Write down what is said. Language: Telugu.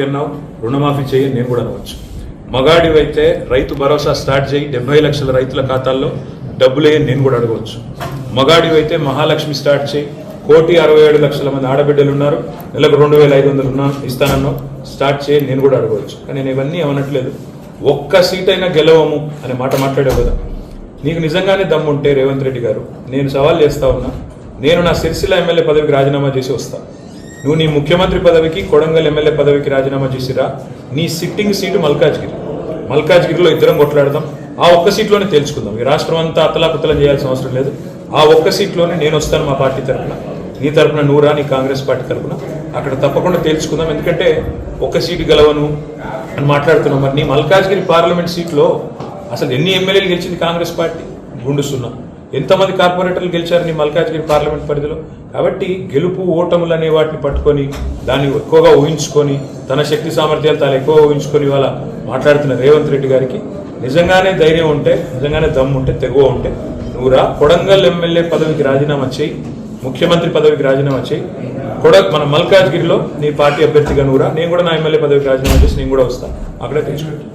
అన్నావు, రుణమాఫీ చేయి, నేను కూడా అనవచ్చు. మగాడివైతే రైతు భరోసా స్టార్ట్ చేయి, 70 లక్షల రైతుల ఖాతాల్లో డబ్బులు వేయని నేను కూడా అడగవచ్చు. మగాడివైతే మహాలక్ష్మి స్టార్ట్ చేయి, 1,67,00,000 మంది ఆడబిడ్డలు ఉన్నారు, నెలకు 2,500 ఇస్తానన్నావు, స్టార్ట్ చేయి, నేను కూడా అడగవచ్చు. కానీ నేను ఇవన్నీ ఏమనట్లేదు. ఒక్క సీట్ అయినా గెలవము అనే మాట మాట్లాడావు కదా. నీకు నిజంగానే దమ్ముంటే రేవంత్ రెడ్డి గారు, నేను సవాల్ చేస్తా ఉన్నా, నేను నా సిరిసిల్ల ఎమ్మెల్యే పదవికి రాజీనామా చేసి వస్తా. నువ్వు నీ ముఖ్యమంత్రి పదవికి, కొడంగల్ ఎమ్మెల్యే పదవికి రాజీనామా చేసిరా. నీ సిట్టింగ్ సీటు మల్కాజ్గిరిలో ఇద్దరం కొట్లాడదాం. ఆ ఒక్క సీట్లోనే తేల్చుకుందాం. ఈ రాష్ట్రం అంతా అతలాకుతలం చేయాల్సిన అవసరం లేదు. ఆ ఒక్క సీట్లోనే నేను వస్తాను మా పార్టీ తరఫున, నీ తరఫున నూరా, నీ కాంగ్రెస్ పార్టీ తరఫున. అక్కడ తప్పకుండా తేల్చుకుందాం. ఎందుకంటే ఒక్క సీటు గెలవను అని మాట్లాడుతున్నాం. మరి నీ మల్కాజ్గిరి పార్లమెంట్ సీట్లో అసలు ఎన్ని ఎమ్మెల్యేలు గెలిచింది కాంగ్రెస్ పార్టీ? గుండు సున్నా. ఎంతమంది కార్పొరేటర్లు గెలిచారు నీ మల్కాజ్గిరి పార్లమెంట్ పరిధిలో? కాబట్టి గెలుపు ఓటములు అనే వాటిని పట్టుకొని, దాన్ని ఎక్కువగా ఊహించుకొని, తన శక్తి సామర్థ్యాలు తాను ఎక్కువ ఊహించుకొని ఇవాళ మాట్లాడుతున్న రేవంత్ రెడ్డి గారికి నిజంగానే ధైర్యం ఉంటే, నిజంగానే దమ్ము ఉంటే, తెగువ ఉంటే నువ్వురా, కొడంగల్ ఎమ్మెల్యే పదవికి రాజీనామా చేయి, ముఖ్యమంత్రి పదవికి రాజీనామా చేయి. మన మల్కాజ్గిరిలో నీ పార్టీ అభ్యర్థిగా నువ్వురా, నేను కూడా నా ఎమ్మెల్యే పదవికి రాజీనామా చేసి నేను కూడా వస్తాను. అక్కడే తెచ్చుకుంటాను.